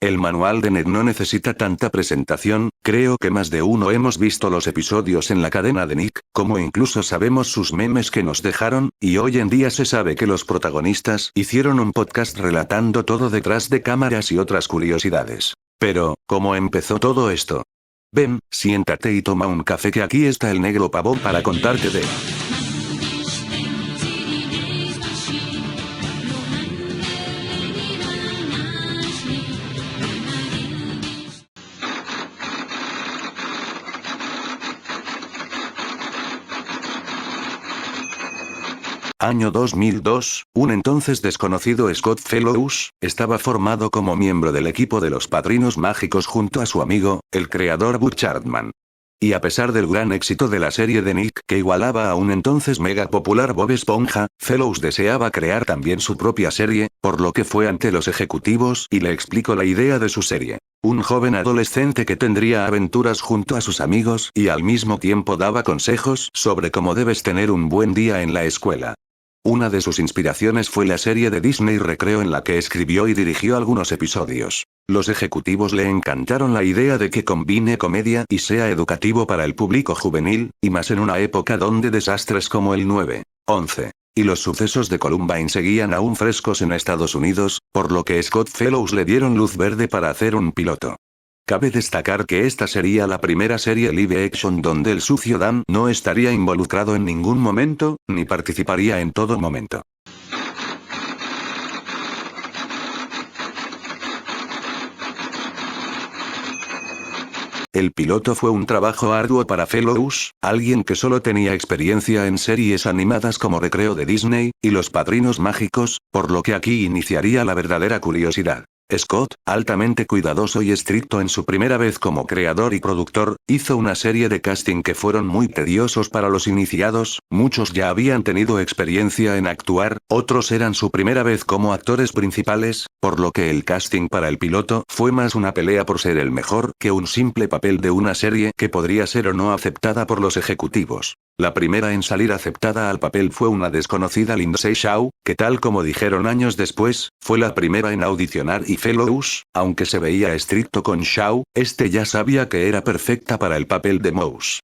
El manual de Ned no necesita tanta presentación, creo que más de uno hemos visto los episodios en la cadena de Nick, como incluso sabemos sus memes que nos dejaron, y hoy en día se sabe que los protagonistas hicieron un podcast relatando todo detrás de cámaras y otras curiosidades. Pero, ¿cómo empezó todo esto? Ven, siéntate y toma un café que aquí está el negro pavón para contarte de... Año 2002, un entonces desconocido Scott Fellows, estaba formado como miembro del equipo de los Padrinos Mágicos junto a su amigo, el creador Butch Hartman. Y a pesar del gran éxito de la serie de Nick que igualaba a un entonces mega popular Bob Esponja, Fellows deseaba crear también su propia serie, por lo que fue ante los ejecutivos y le explicó la idea de su serie. Un joven adolescente que tendría aventuras junto a sus amigos y al mismo tiempo daba consejos sobre cómo debes tener un buen día en la escuela. Una de sus inspiraciones fue la serie de Disney Recreo en la que escribió y dirigió algunos episodios. Los ejecutivos le encantaron la idea de que combine comedia y sea educativo para el público juvenil, y más en una época donde desastres como el 9/11 y los sucesos de Columbine seguían aún frescos en Estados Unidos, por lo que Scott Fellows le dieron luz verde para hacer un piloto. Cabe destacar que esta sería la primera serie live action donde el sucio Dan no estaría involucrado en ningún momento, ni participaría en todo momento. El piloto fue un trabajo arduo para Fellows, alguien que solo tenía experiencia en series animadas como Recreo de Disney, y Los Padrinos Mágicos, por lo que aquí iniciaría la verdadera curiosidad. Scott, altamente cuidadoso y estricto en su primera vez como creador y productor, hizo una serie de casting que fueron muy tediosos para los iniciados, muchos ya habían tenido experiencia en actuar, otros eran su primera vez como actores principales, por lo que el casting para el piloto fue más una pelea por ser el mejor que un simple papel de una serie que podría ser o no aceptada por los ejecutivos. La primera en salir aceptada al papel fue una desconocida Lindsay Shaw, que tal como dijeron años después, fue la primera en audicionar y Fellows, aunque se veía estricto con Shaw, ya sabía que era perfecta para el papel de Mouse.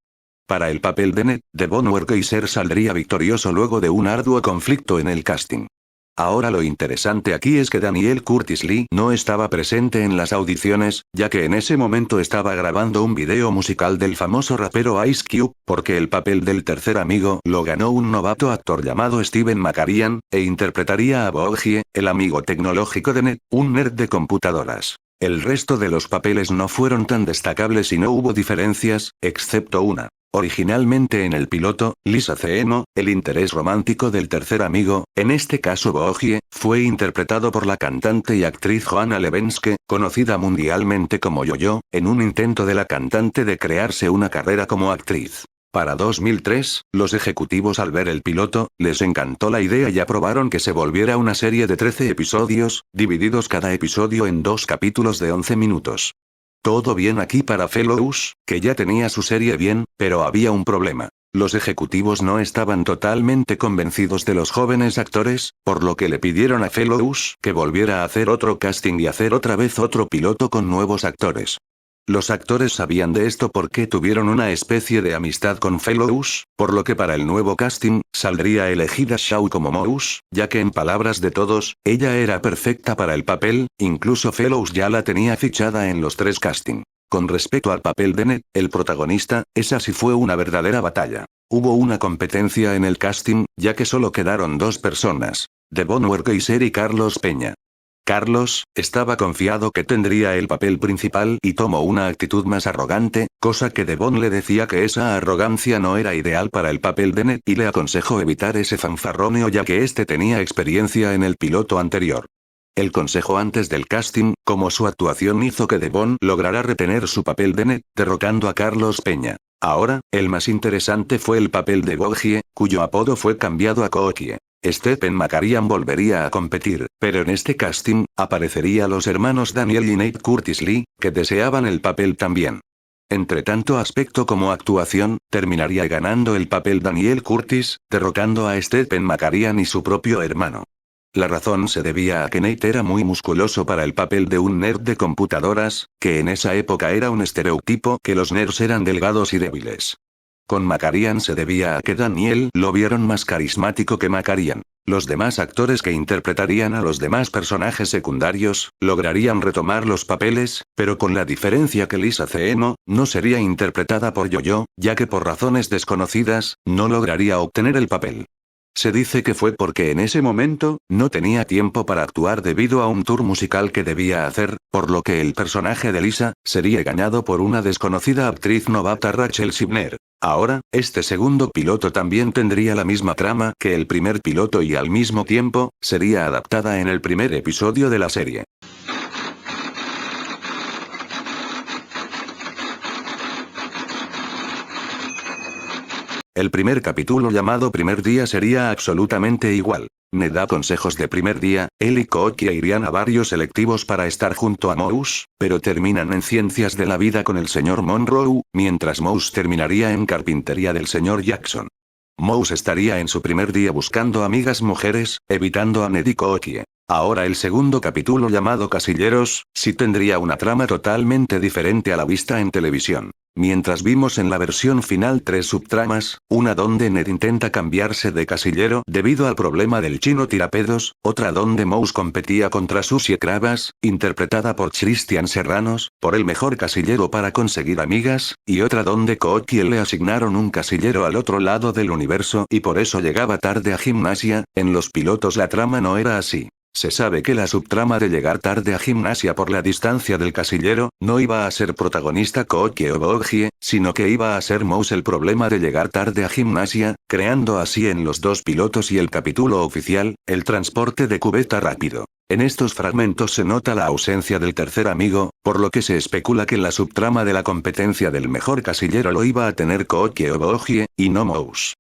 Para el papel de Ned, Devon Werkeiser saldría victorioso luego de un arduo conflicto en el casting. Ahora lo interesante aquí es que Daniel Curtis Lee no estaba presente en las audiciones, ya que en ese momento estaba grabando un video musical del famoso rapero Ice Cube, porque el papel del tercer amigo lo ganó un novato actor llamado Steven Macarian, e interpretaría a Boogie's, el amigo tecnológico de Ned, un nerd de computadoras. El resto de los papeles no fueron tan destacables y no hubo diferencias, excepto una. Originalmente en el piloto, Lisa Zeno, el interés romántico del tercer amigo, en este caso Boogie, fue interpretado por la cantante y actriz Joanna Levenske, conocida mundialmente como Yo-Yo, en un intento de la cantante de crearse una carrera como actriz. Para 2003, los ejecutivos al ver el piloto, les encantó la idea y aprobaron que se volviera una serie de 13 episodios, divididos cada episodio en 2 capítulos de 11 minutos. Todo bien aquí para Fellows, que ya tenía su serie bien, pero había un problema. Los ejecutivos no estaban totalmente convencidos de los jóvenes actores, por lo que le pidieron a Fellows que volviera a hacer otro casting y hacer otra vez otro piloto con nuevos actores. Los actores sabían de esto porque tuvieron una especie de amistad con Fellows, por lo que para el nuevo casting, saldría elegida Shaw como Mouse, ya que en palabras de todos, ella era perfecta para el papel, incluso Fellows ya la tenía fichada en los 3 castings. Con respecto al papel de Ned, el protagonista, esa sí fue una verdadera batalla. Hubo una competencia en el casting, ya que solo quedaron 2 personas, Devon Werkeiser y Carlos Peña. Carlos, estaba confiado que tendría el papel principal y tomó una actitud más arrogante, cosa que Devon le decía que esa arrogancia no era ideal para el papel de Ned y le aconsejó evitar ese fanfarroneo ya que tenía experiencia en el piloto anterior. El consejo antes del casting, como su actuación hizo que Devon lograra retener su papel de Ned, derrotando a Carlos Peña. Ahora, el más interesante fue el papel de Boogie, cuyo apodo fue cambiado a Kookie. Stephen Macarian volvería a competir, pero en este casting, aparecería los hermanos Daniel y Nate Curtis Lee, que deseaban el papel también. Entre tanto aspecto como actuación, terminaría ganando el papel Daniel Curtis, derrocando a Stephen Macarian y su propio hermano. La razón se debía a que Nate era muy musculoso para el papel de un nerd de computadoras, que en esa época era un estereotipo que los nerds eran delgados y débiles. Con Macarian se debía a que Daniel lo vieron más carismático que Macarian. Los demás actores que interpretarían a los demás personajes secundarios, lograrían retomar los papeles, pero con la diferencia que Lisa Zeno, no sería interpretada por Yo-Yo, ya que por razones desconocidas, no lograría obtener el papel. Se dice que fue porque en ese momento, no tenía tiempo para actuar debido a un tour musical que debía hacer, por lo que el personaje de Lisa, sería engañado por una desconocida actriz novata Rachel Sibner. Ahora, este segundo piloto también tendría la misma trama que el primer piloto y al mismo tiempo, sería adaptada en el primer episodio de la serie. El primer capítulo llamado Primer Día sería absolutamente igual. Ned da consejos de primer día, él y Kookie irían a varios selectivos para estar junto a Mouse, pero terminan en ciencias de la vida con el señor Monroe, mientras Mouse terminaría en carpintería del señor Jackson. Mouse estaría en su primer día buscando amigas mujeres, evitando a Ned y Kookie. Ahora el segundo capítulo llamado Casilleros, sí tendría una trama totalmente diferente a la vista en televisión. Mientras vimos en la versión final 3 subtramas, una donde Ned intenta cambiarse de casillero debido al problema del chino tirapedos, otra donde Mouse competía contra Susie Kravas, interpretada por Christian Serranos, por el mejor casillero para conseguir amigas, y otra donde Kookie le asignaron un casillero al otro lado del universo y por eso llegaba tarde a gimnasia. En los pilotos la trama no era así. Se sabe que la subtrama de llegar tarde a gimnasia por la distancia del casillero, no iba a ser protagonista Kookie o Boogie, sino que iba a ser Mouse el problema de llegar tarde a gimnasia, creando así en los dos pilotos y el capítulo oficial, el transporte de cubeta rápido. En estos fragmentos se nota la ausencia del tercer amigo, por lo que se especula que la subtrama de la competencia del mejor casillero lo iba a tener Kookie o Boogie, y no Mouse.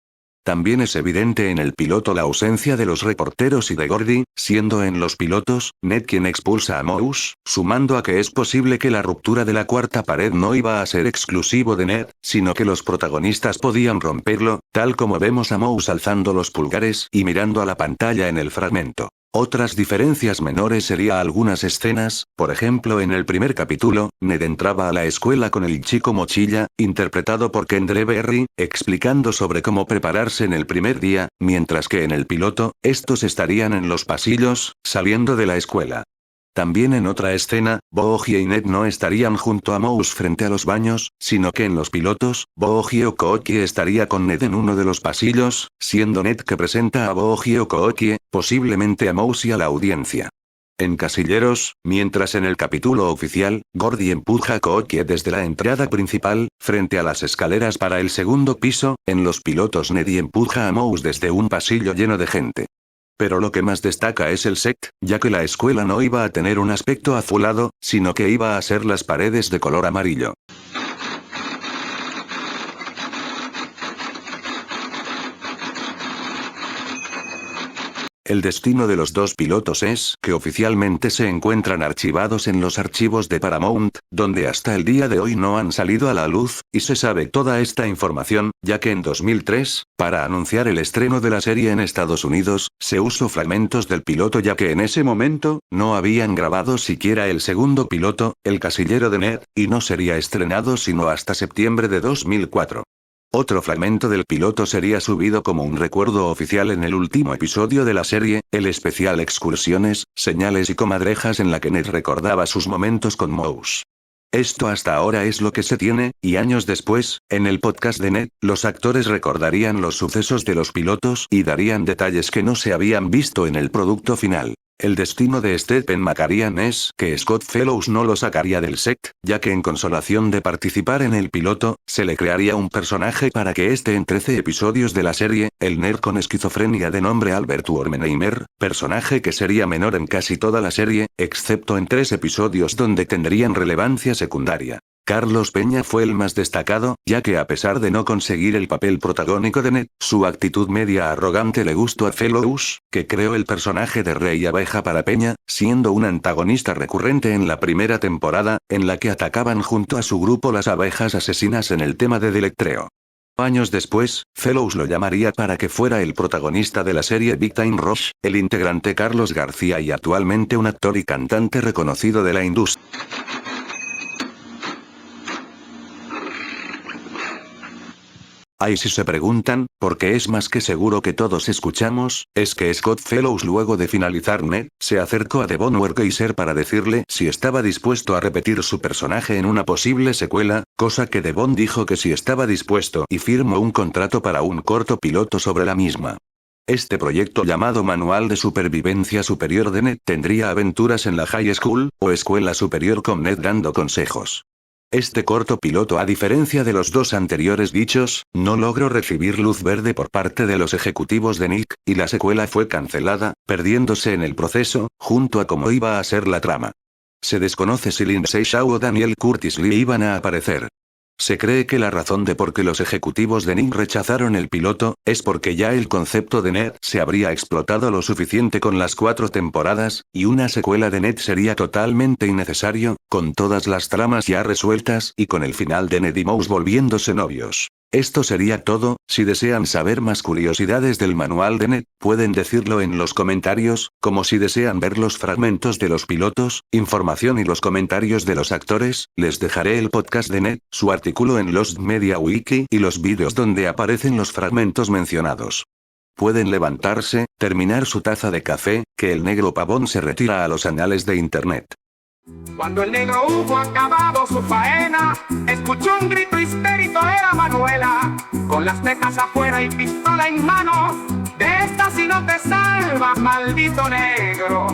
También es evidente en el piloto la ausencia de los reporteros y de Gordy, siendo en los pilotos, Ned quien expulsa a Mouse, sumando a que es posible que la ruptura de la cuarta pared no iba a ser exclusivo de Ned, sino que los protagonistas podían romperlo, tal como vemos a Mouse alzando los pulgares y mirando a la pantalla en el fragmento. Otras diferencias menores sería algunas escenas, por ejemplo en el primer capítulo, Ned entraba a la escuela con el chico mochila, interpretado por Kendra Berry, explicando sobre cómo prepararse en el primer día, mientras que en el piloto, estos estarían en los pasillos, saliendo de la escuela. También en otra escena, Boogie y Ned no estarían junto a Mouse frente a los baños, sino que en los pilotos, Boogie o Kookie estaría con Ned en uno de los pasillos, siendo Ned que presenta a Boogie o Kookie, posiblemente a Mouse y a la audiencia. En Casilleros, mientras en el capítulo oficial, Gordy empuja a Kookie desde la entrada principal, frente a las escaleras para el segundo piso, en los pilotos Ned empuja a Mouse desde un pasillo lleno de gente. Pero lo que más destaca es el set, ya que la escuela no iba a tener un aspecto azulado, sino que iba a ser las paredes de color amarillo. El destino de los dos pilotos es que oficialmente se encuentran archivados en los archivos de Paramount, donde hasta el día de hoy no han salido a la luz, y se sabe toda esta información, ya que en 2003, para anunciar el estreno de la serie en Estados Unidos, se usó fragmentos del piloto ya que en ese momento, no habían grabado siquiera el segundo piloto, El casillero de Ned, y no sería estrenado sino hasta septiembre de 2004. Otro fragmento del piloto sería subido como un recuerdo oficial en el último episodio de la serie, el especial Excursiones, Señales y Comadrejas en la que Ned recordaba sus momentos con Mouse. Esto hasta ahora es lo que se tiene, y años después, en el podcast de Ned, los actores recordarían los sucesos de los pilotos y darían detalles que no se habían visto en el producto final. El destino de Stephen Macarian es que Scott Fellows no lo sacaría del set, ya que en consolación de participar en el piloto, se le crearía un personaje para que esté en 13 episodios de la serie, el nerd con esquizofrenia de nombre Albert Wormenheimer, personaje que sería menor en casi toda la serie, excepto en 3 episodios donde tendrían relevancia secundaria. Carlos Peña fue el más destacado, ya que a pesar de no conseguir el papel protagónico de Ned, su actitud media arrogante le gustó a Fellows, que creó el personaje de Rey Abeja para Peña, siendo un antagonista recurrente en la primera temporada, en la que atacaban junto a su grupo las abejas asesinas en el tema de deletreo. Años después, Fellows lo llamaría para que fuera el protagonista de la serie Big Time Rush, el integrante Carlos García y actualmente un actor y cantante reconocido de la industria. Ahí si se preguntan, porque es más que seguro que todos escuchamos, es que Scott Fellows luego de finalizar Ned, se acercó a Devon Werkeiser para decirle si estaba dispuesto a repetir su personaje en una posible secuela, cosa que Devon dijo que sí estaba dispuesto y firmó un contrato para un corto piloto sobre la misma. Este proyecto llamado Manual de Supervivencia Superior de Ned tendría aventuras en la High School, o escuela superior con Ned dando consejos. Este corto piloto, a diferencia de los dos anteriores dichos, no logró recibir luz verde por parte de los ejecutivos de Nick, y la secuela fue cancelada, perdiéndose en el proceso, junto a cómo iba a ser la trama. Se desconoce si Lindsay Shaw o Daniel Curtis Lee iban a aparecer. Se cree que la razón de por qué los ejecutivos de Nick rechazaron el piloto, es porque ya el concepto de Ned se habría explotado lo suficiente con las 4 temporadas, y una secuela de Ned sería totalmente innecesario, con todas las tramas ya resueltas y con el final de Ned y Mouse volviéndose novios. Esto sería todo. Si desean saber más curiosidades del manual de Ned, pueden decirlo en los comentarios, como si desean ver los fragmentos de los pilotos, información y los comentarios de los actores, les dejaré el podcast de Ned, su artículo en Lost Media Wiki y los vídeos donde aparecen los fragmentos mencionados. Pueden levantarse, terminar su taza de café, que el negro pavón se retira a los anales de internet. Cuando el negro hubo acabado su faena, escuchó un grito histérico de la Manuela, con las tetas afuera y pistola en mano. De esta si no te salvas, maldito negro.